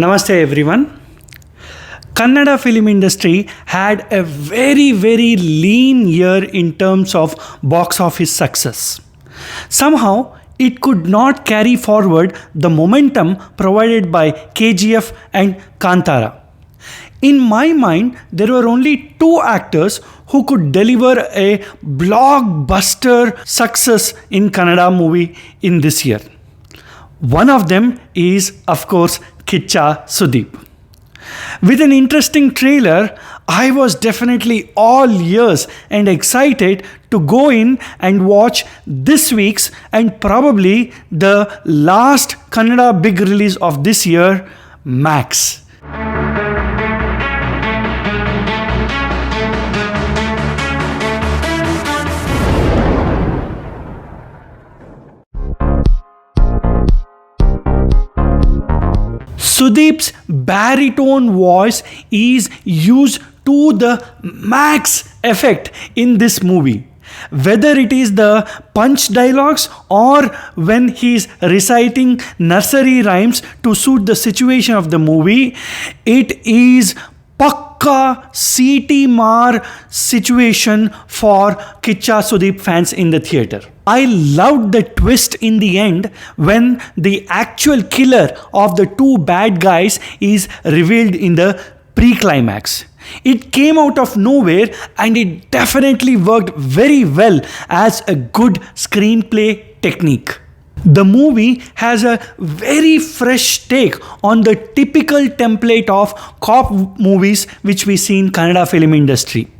Namaste everyone. Kannada film industry had a very lean year in terms of box office success. Somehow it could not carry forward the momentum provided by KGF and Kantara. In my mind, there were only two actors who could deliver a blockbuster success in Kannada movie in this year. One of them is, of course, Kiccha Sudeep. With an interesting trailer, I was definitely all ears and excited to go in and watch this week's and probably the last Kannada big release of this year, Max. Sudeep's baritone voice is used to the max effect in this movie. Whether it is the punch dialogues or when he is reciting nursery rhymes to suit the situation of the movie, it is Pakka CT Mar situation for Kiccha Sudeep fans in the theatre. I loved the twist in the end when the actual killer of the two bad guys is revealed in the pre-climax. It came out of nowhere and it definitely worked very well as a good screenplay technique. The movie has a very fresh take on the typical template of cop movies which we see in Kannada film industry.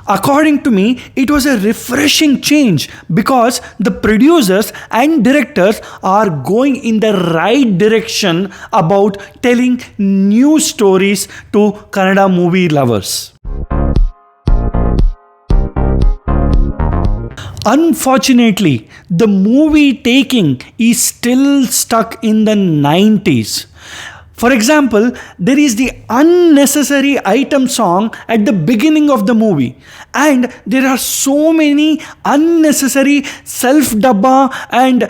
According to me, it was a refreshing change because the producers and directors are going in the right direction about telling new stories to Kannada movie lovers. Unfortunately, the movie taking is still stuck in the 90s. For example, there is the unnecessary item song at the beginning of the movie, and there are so many unnecessary self-dabba and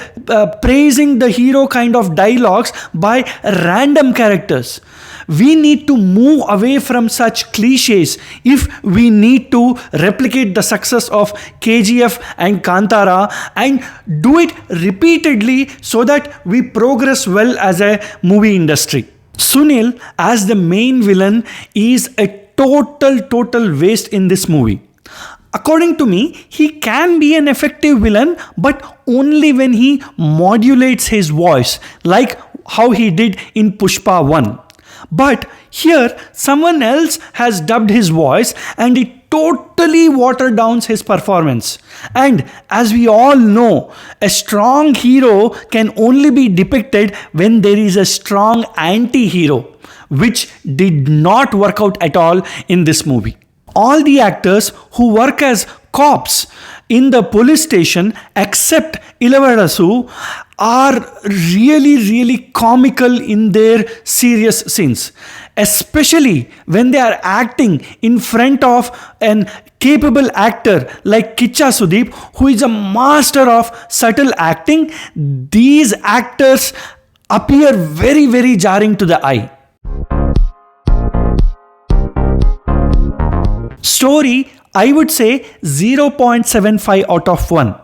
praising the hero kind of dialogues by random characters. We need to move away from such cliches if we need to replicate the success of KGF and Kantara and do it repeatedly so that we progress well as a movie industry. Sunil as the main villain is a total waste in this movie. According to me, he can be an effective villain, but only when he modulates his voice, like how he did in Pushpa 1. But here, someone else has dubbed his voice and it totally watered down his performance. And as we all know, a strong hero can only be depicted when there is a strong anti-hero, which did not work out at all in this movie. All the actors who work as cops in the police station except Ilavarasu are really comical in their serious scenes, especially when they are acting in front of an capable actor like Kiccha Sudeep, who is a master of subtle acting. These actors appear very jarring to the eye. Story, I would say 0.75 out of 1.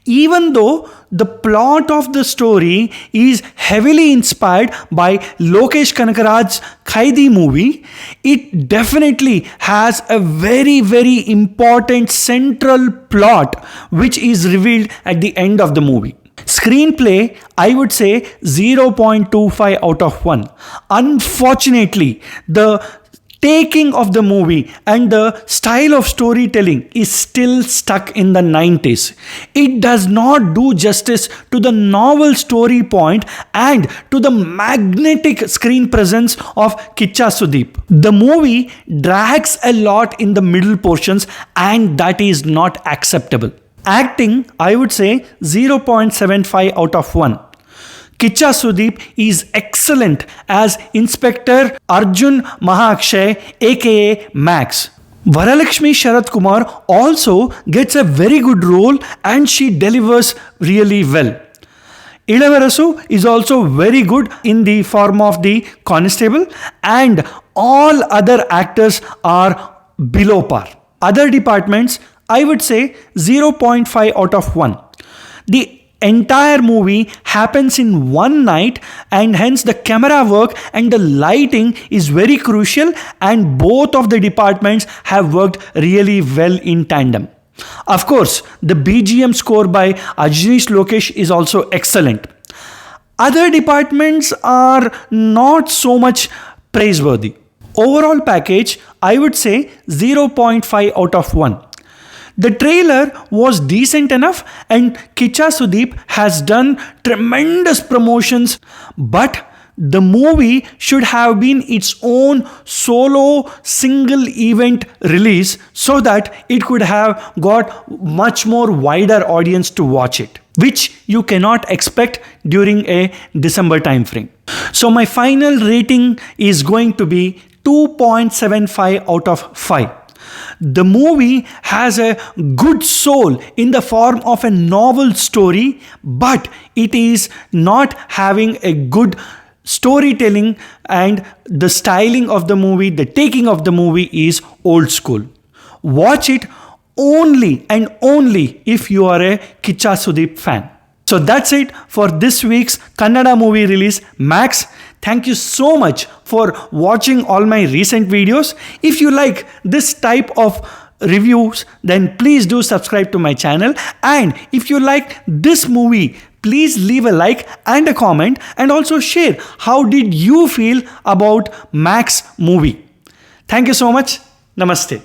Even though the plot of the story is heavily inspired by Lokesh Kanagaraj's Khaidi movie, it definitely has a very important central plot which is revealed at the end of the movie. Screenplay, I would say 0.25 out of 1. Unfortunately, the taking of the movie and the style of storytelling is still stuck in the 90s. It does not do justice to the novel story point and to the magnetic screen presence of Kiccha Sudeep. The movie drags a lot in the middle portions and that is not acceptable. Acting, I would say 0.75 out of 1. Kiccha Sudeep is excellent as Inspector Arjun Mahakshay aka Max. Varalakshmi Sharath Kumar also gets a very good role and she delivers really well. Ilavarasu is also very good in the form of the constable, and all other actors are below par. Other departments, I would say 0.5 out of 1. The entire movie happens in one night, and hence the camera work and the lighting is very crucial, and both of the departments have worked really well in tandem. Of course, the BGM score by Ajneesh Lokesh is also excellent. Other departments are not so much praiseworthy. Overall package, I would say 0.5 out of 1. The trailer was decent enough, and Kiccha Sudeep has done tremendous promotions, but the movie should have been its own solo single event release so that it could have got much more wider audience to watch it, which you cannot expect during a December time frame. So my final rating is going to be 2.75 out of 5. The movie has a good soul in the form of a novel story, but it is not having a good storytelling, and the styling of the movie, the taking of the movie is old school. Watch it only and only if you are a Kiccha Sudeep fan. So that's it for this week's Kannada movie release, Max. Thank you so much for watching all my recent videos. If you like this type of reviews, then please do subscribe to my channel. And if you like this movie, please leave a like and a comment, and also share how did you feel about Max movie. Thank you so much. Namaste.